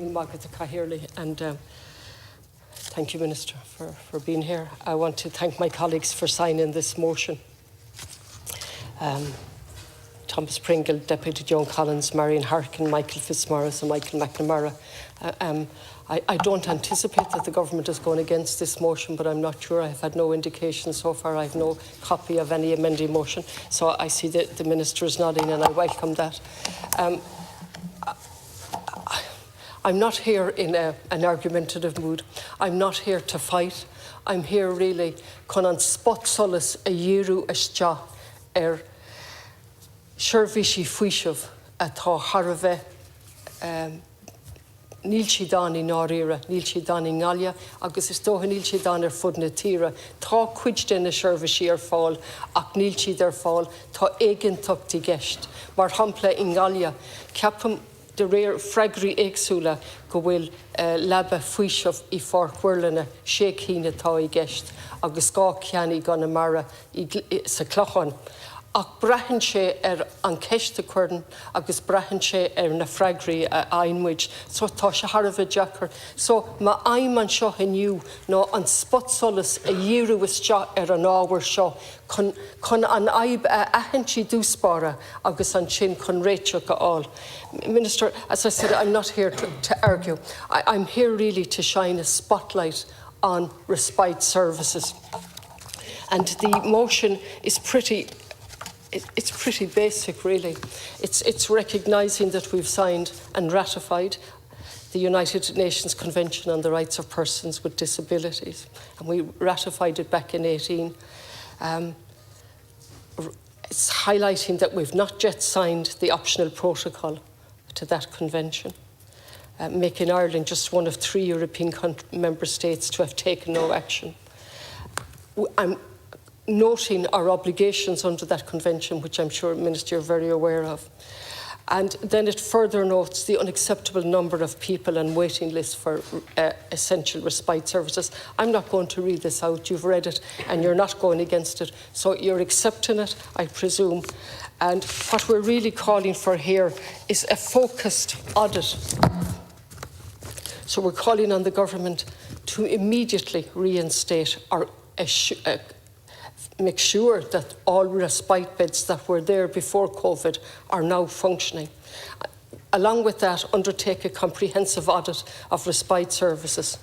And thank you, Minister, for being here. I want to thank my colleagues for signing this motion. Thomas Pringle, Deputy Joan Collins, Marion Harkin, Michael Fitzmaurice and Michael McNamara. I don't anticipate that the government is going against this motion, but I'm not sure. I've had no indication so far. I have no copy of any amending motion. So I see that the Minister is nodding and I welcome that. I'm not here in an argumentative mood. I'm not here to fight. I'm here really chun an spot solas a dhéanú isteach Sheirbhísí Faoisimh atá Harbheith níl si dáin náíre, níl si dáin ngáile, agus is dótha níl si dáin fud na tíre. Tá cuid den na Sheirbhísí fáil, ach níl si fáil, tá éigeantachtaí gceist. Mar hampla ngáile, ceapam de réir freigrí éagsúla go bhfuil labba Faoisimh I fórchuirlena sécína tá I gceist, agus gá ceannaí gan na mara sa clochan. Ach brahann sé an ceiste cuireann agus brahann sé na freigrí a aonmuid, so tá sé Harbheith deachar. So má aim an seo inniu ná an spot solas a dhéanú isteach an ábhar seo chun an aib a ahantí dúspára agus an sin chun réiteach aáil. Minister, as I said, I'm not here to argue. I'm here really to shine a spotlight on respite services. And the motion is pretty basic, really. It's recognising that we've signed and ratified the United Nations Convention on the Rights of Persons with Disabilities, and we ratified it back in 2018. It's highlighting that we've not yet signed the optional protocol to that convention, making Ireland just one of 3 European member states to have taken no action. I'm noting our obligations under that convention, which I'm sure, Minister, you're very aware of. And then it further notes the unacceptable number of people on waiting lists for essential respite services. I'm not going to read this out. You've read it and you're not going against it. So you're accepting it, I presume. And what we're really calling for here is a focused audit. So we're calling on the government to immediately reinstate or make sure that all respite beds that were there before COVID are now functioning. Along with that, undertake a comprehensive audit of respite services.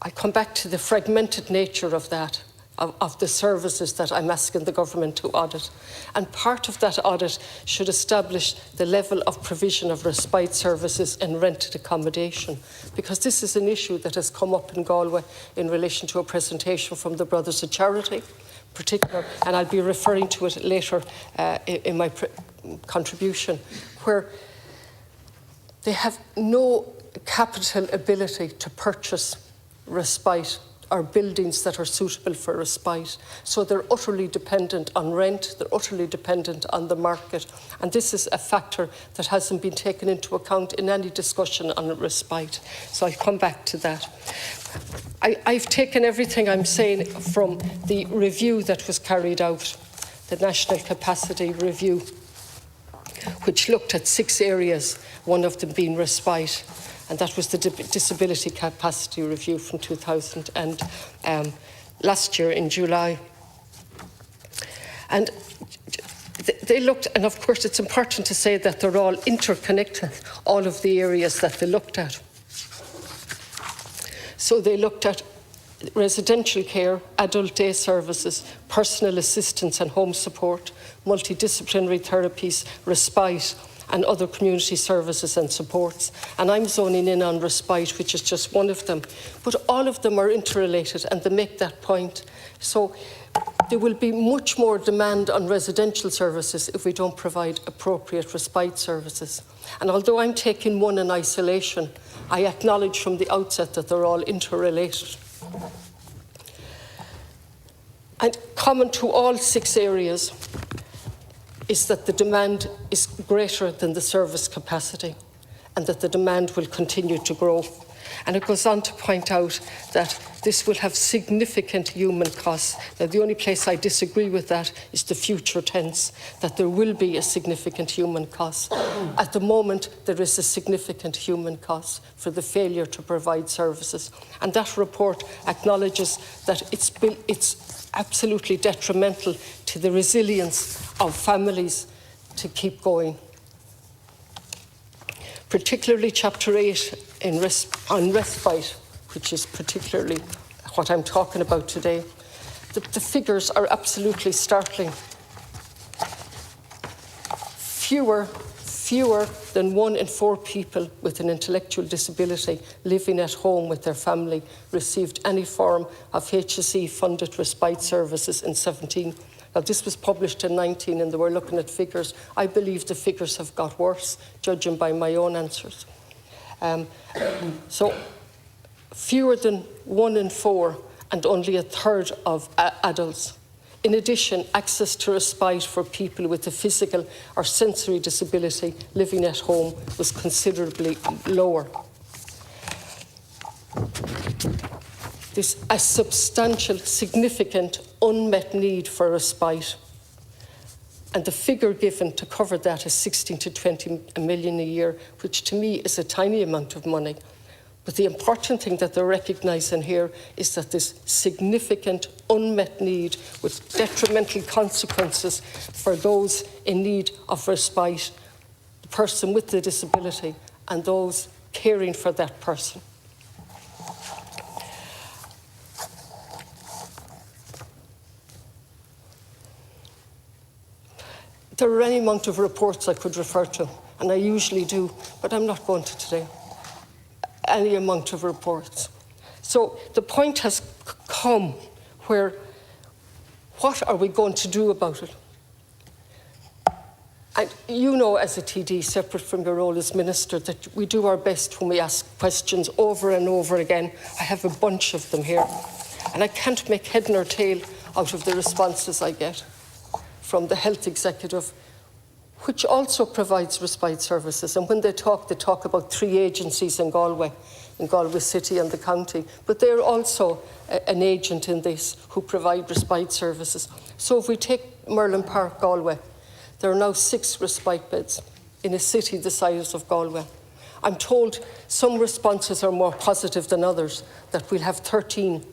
I come back to the fragmented nature of that, of the services that I'm asking the government to audit. And part of that audit should establish the level of provision of respite services in rented accommodation, because this is an issue that has come up in Galway in relation to a presentation from the Brothers of Charity, in particular, and I'll be referring to it later in my contribution, where they have no capital ability to purchase respite or buildings that are suitable for respite. So they're utterly dependent on rent, they're utterly dependent on the market. And this is a factor that hasn't been taken into account in any discussion on respite. So I'll come back to that. I've taken everything I'm saying from the review that was carried out, the National Capacity Review, which looked at 6 areas, one of them being respite. And that was the Disability Capacity Review from 2000 and last year in July. And they looked, and of course it's important to say that they're all interconnected, all of the areas that they looked at. So they looked at residential care, adult day services, personal assistance and home support, multidisciplinary therapies, respite, and other community services and supports. And I'm zoning in on respite, which is just one of them. But all of them are interrelated and they make that point. So there will be much more demand on residential services if we don't provide appropriate respite services. And although I'm taking one in isolation, I acknowledge from the outset that they're all interrelated. And common to all 6 areas is that the demand is greater than the service capacity and that the demand will continue to grow. And it goes on to point out that this will have significant human costs. Now, the only place I disagree with that is the future tense, that there will be a significant human cost. At the moment, there is a significant human cost for the failure to provide services. And that report acknowledges that it's absolutely detrimental to the resilience of families to keep going. Particularly Chapter 8 on respite, which is particularly what I'm talking about today. The figures are absolutely startling. Fewer than 1 in 4 people with an intellectual disability living at home with their family received any form of HSE-funded respite services in 17. Now, this was published in 19, and they were looking at figures. I believe the figures have got worse, judging by my own answers. So, fewer than 1 in 4, and only a third of adults. In addition, access to respite for people with a physical or sensory disability living at home was considerably lower. There's a substantial, significant, unmet need for respite. And the figure given to cover that is 16 to 20 million a year, which to me is a tiny amount of money. But the important thing that they're recognising here is that there's significant unmet need with detrimental consequences for those in need of respite, the person with the disability, and those caring for that person. There are any amount of reports I could refer to, and I usually do, but I'm not going to today. Any amount of reports. So the point has come where, what are we going to do about it? And you know, as a TD, separate from your role as Minister, that we do our best when we ask questions over and over again. I have a bunch of them here, and I can't make head nor tail out of the responses I get from the Health Executive, which also provides respite services. And when they talk about 3 agencies in Galway City and the county, but they're also an agent in this who provide respite services. So if we take Merlin Park, Galway, there are now 6 respite beds in a city the size of Galway. I'm told some responses are more positive than others, that we'll have 13.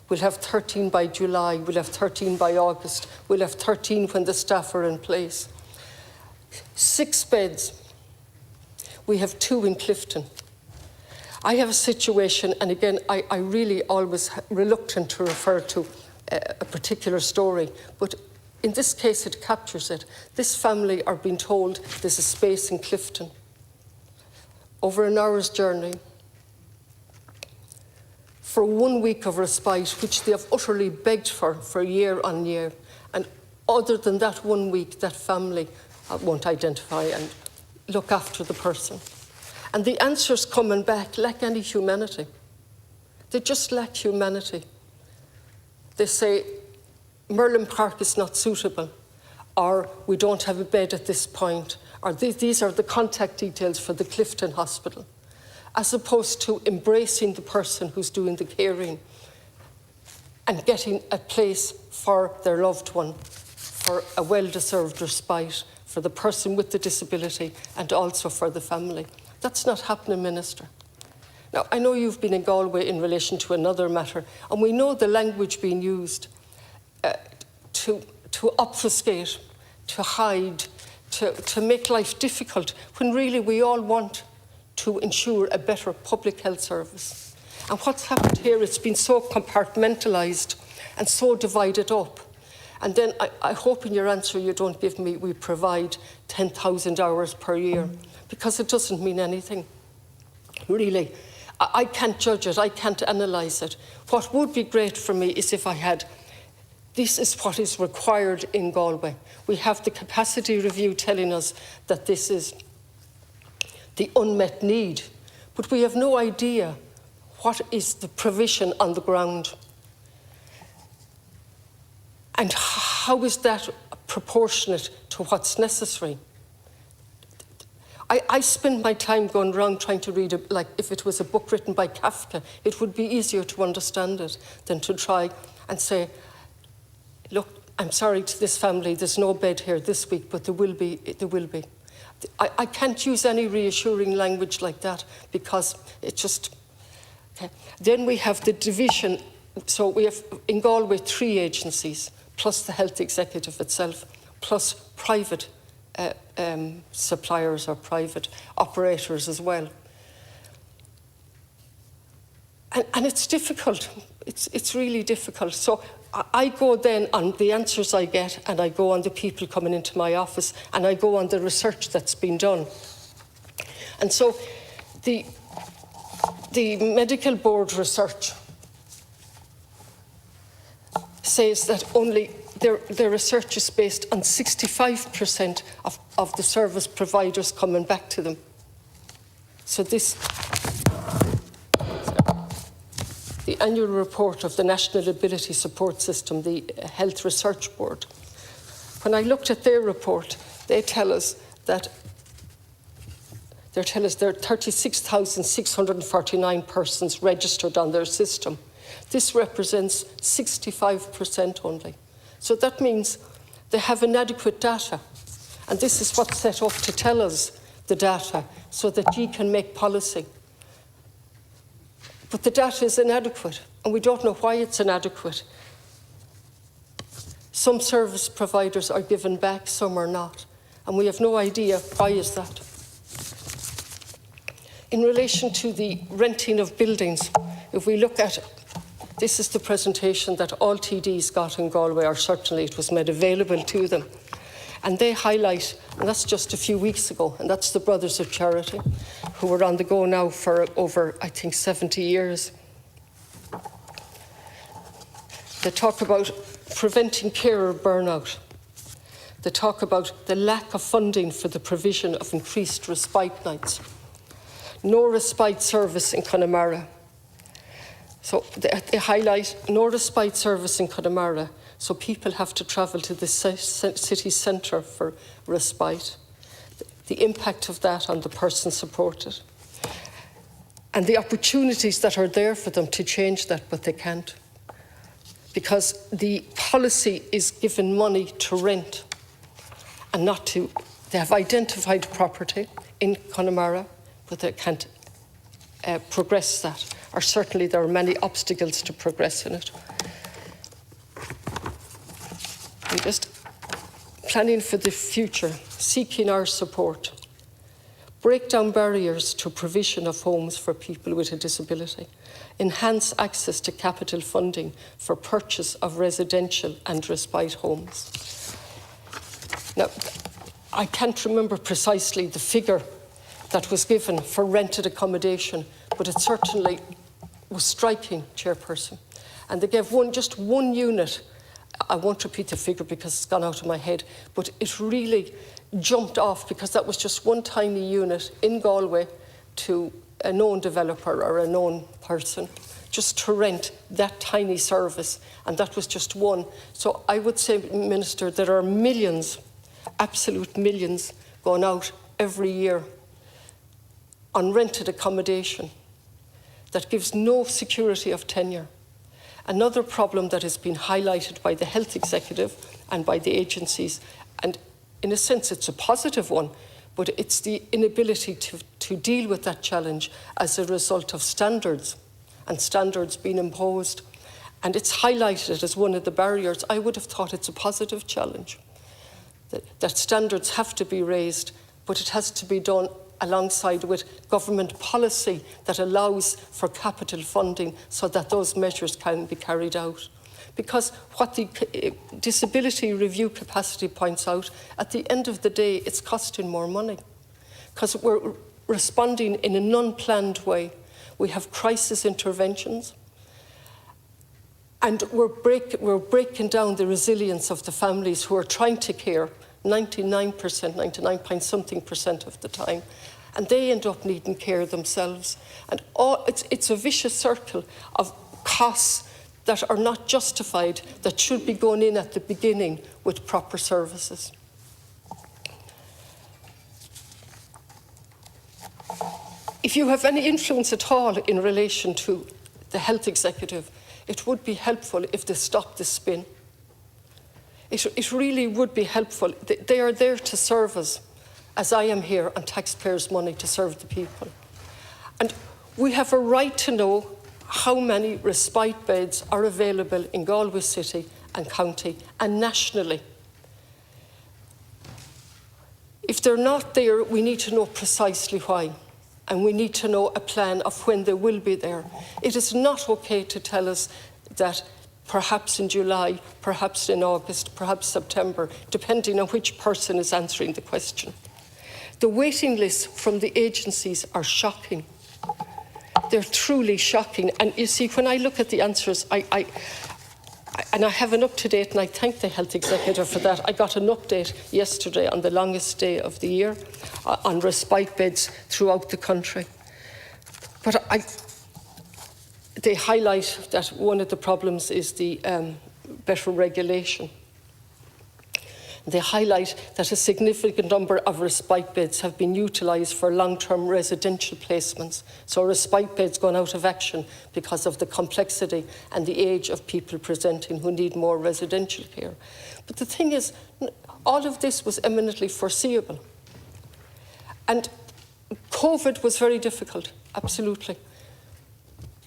We'll have 13 by July, we'll have 13 by August, we'll have 13 when the staff are in place. 6 beds. We have 2 in Clifton. I have a situation, and again, I really always reluctant to refer to a particular story, but in this case it captures it. This family are being told there's a space in Clifton. Over an hour's journey. For 1 week of respite, which they have utterly begged for year on year. And other than that 1 week, that family won't identify and look after the person. And the answers coming back lack any humanity. They just lack humanity. They say, Merlin Park is not suitable, or we don't have a bed at this point, or these are the contact details for the Clifton Hospital, as opposed to embracing the person who's doing the caring and getting a place for their loved one, for a well-deserved respite, for the person with the disability, and also for the family. That's not happening, Minister. Now, I know you've been in Galway in relation to another matter, and we know the language being used to obfuscate, to hide, to make life difficult, when really we all want to ensure a better public health service. And what's happened here, it's been so compartmentalised and so divided up. And then I hope in your answer you don't give me, we provide 10,000 hours per year, because it doesn't mean anything, really. I can't judge it, I can't analyse it. What would be great for me is if I had, this is what is required in Galway. We have the capacity review telling us that this is the unmet need, but we have no idea what is the provision on the ground. And how is that proportionate to what's necessary? I spend my time going around trying to read, like if it was a book written by Kafka, it would be easier to understand it than to try and say, look, I'm sorry to this family, there's no bed here this week, but there will be. I can't use any reassuring language like that because it just... Okay. Then we have the division. So we have in Galway 3 agencies, plus the health executive itself, plus private suppliers or private operators as well. And it's difficult. It's really difficult. So I go then on the answers I get, and I go on the people coming into my office, and I go on the research that's been done. And so the medical board research says that only their research is based on 65% of the service providers coming back to them. So the annual report of the National Ability Support System, the Health Research Board, when I looked at their report, they tell us that there are 36,649 persons registered on their system. This represents 65% only. So that means they have inadequate data. And this is what's set up to tell us the data so that you can make policy. But the data is inadequate, and we don't know why it's inadequate. Some service providers are given back, some are not. And we have no idea why is that. In relation to the renting of buildings, if we look at, this is the presentation that all TDs got in Galway, or certainly it was made available to them. And they highlight, and that's just a few weeks ago, and that's the Brothers of Charity, who are on the go now for over, I think, 70 years. They talk about preventing carer burnout. They talk about the lack of funding for the provision of increased respite nights. No respite service in Connemara. So they highlight no respite service in Connemara, so people have to travel to the city centre for respite. The impact of that on the person supported. And the opportunities that are there for them to change that, but they can't. Because the policy is given money to rent and not to... They have identified property in Connemara, but they can't progress that. Or certainly there are many obstacles to progress in it. I'm just planning for the future, seeking our support. Break down barriers to provision of homes for people with a disability. Enhance access to capital funding for purchase of residential and respite homes. Now, I can't remember precisely the figure that was given for rented accommodation, but it certainly was striking, Chairperson. And they gave just one unit. I won't repeat the figure because it's gone out of my head, but it really jumped off because that was just one tiny unit in Galway to a known developer or a known person, just to rent that tiny service, and that was just one. So I would say, Minister, there are millions, absolute millions, going out every year on rented accommodation that gives no security of tenure. Another problem that has been highlighted by the health executive and by the agencies, and in a sense it's a positive one, but it's the inability to deal with that challenge as a result of standards, and standards being imposed. And it's highlighted as one of the barriers. I would have thought it's a positive challenge, that standards have to be raised, but it has to be done alongside with government policy that allows for capital funding so that those measures can be carried out. Because what the Disability Review Capacity points out, at the end of the day, it's costing more money. Because we're responding in an unplanned way. We have crisis interventions, and we're breaking down the resilience of the families who are trying to care 99.something% of the time, and they end up needing care themselves. And it's a vicious circle of costs that are not justified, that should be going in at the beginning with proper services. if you have any influence at all in relation to the health executive, it would be helpful if they stopped the spin. It really would be helpful. They are there to serve us, as I am here on taxpayers' money to serve the people. And we have a right to know how many respite beds are available in Galway City and County and nationally. If they're not there, we need to know precisely why, and we need to know a plan of when they will be there. It is not okay to tell us that perhaps in July, perhaps in August, perhaps September, depending on which person is answering the question. The waiting lists from the agencies are shocking. They're truly shocking. And you see, when I look at the answers, I have an up-to-date, and I thank the health executive for that. I got an update yesterday on the longest day of the year on respite beds throughout the country. But they highlight that one of the problems is the better regulation. They highlight that a significant number of respite beds have been utilised for long-term residential placements. So respite beds gone out of action because of the complexity and the age of people presenting who need more residential care. But the thing is, all of this was eminently foreseeable. And COVID was very difficult, absolutely.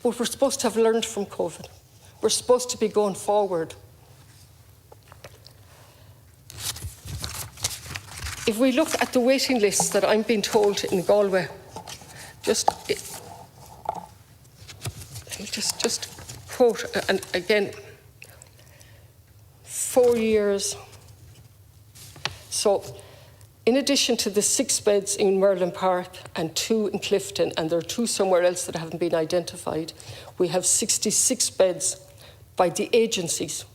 But we're supposed to have learned from COVID. We're supposed to be going forward. If we look at the waiting lists that I'm being told in Galway, just quote, and again, 4 years. So, in addition to the 6 beds in Merlin Park and 2 in Clifton, and there are 2 somewhere else that haven't been identified, we have 66 beds by the agencies,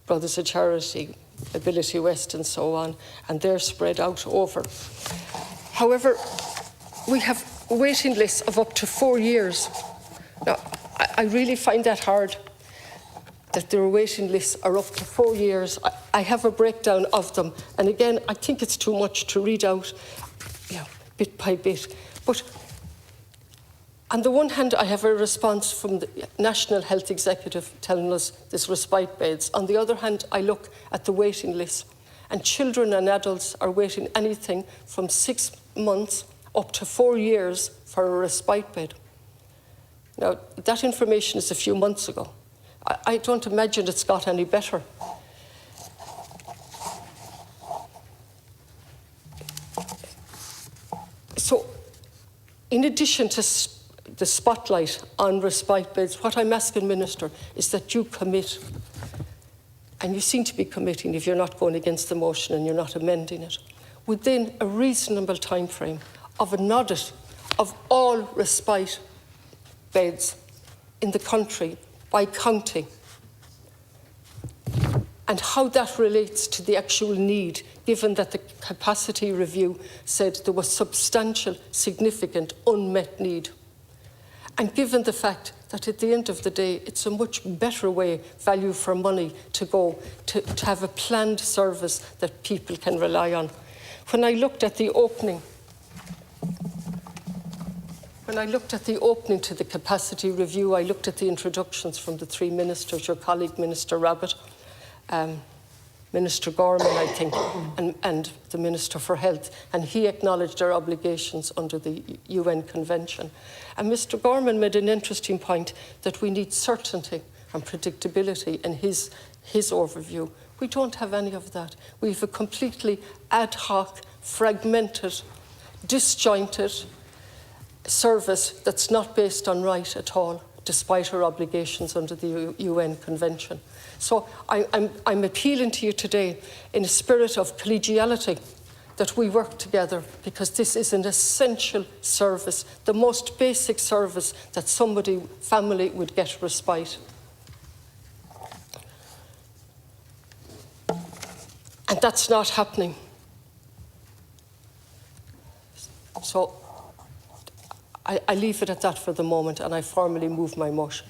Brothers of Charity, Ability West and so on, and they're spread out over. However, we have waiting lists of up to 4 years. Now, I really find that hard, that their waiting lists are up to 4 years. I have a breakdown of them, and again, I think it's too much to read out, bit by bit. But on the one hand, I have a response from the National Health Executive telling us there's respite beds. On the other hand, I look at the waiting list, and children and adults are waiting anything from 6 months up to 4 years for a respite bed. Now, that information is a few months ago. I don't imagine it's got any better. So, in addition to the spotlight on respite beds, what I'm asking, Minister, is that you commit, and you seem to be committing if you're not going against the motion and you're not amending it, within a reasonable time frame of an audit of all respite beds in the country by county, and how that relates to the actual need, given that the capacity review said there was substantial, significant, unmet need. And given the fact that at the end of the day, it's a much better way, value for money, to go to have a planned service that people can rely on. When I looked at the opening, to the capacity review, I looked at the introductions from the 3 ministers, your colleague, Minister Rabbitte, Minister Gorman, I think, and the Minister for Health, and he acknowledged our obligations under the UN Convention. And Mr. Gorman made an interesting point that we need certainty and predictability in his overview. We don't have any of that. We have a completely ad hoc, fragmented, disjointed service that's not based on right at all, despite our obligations under the UN Convention. So I'm appealing to you today in a spirit of collegiality that we work together, because this is an essential service, the most basic service that family would get respite. And that's not happening. So I leave it at that for the moment, and I formally move my motion.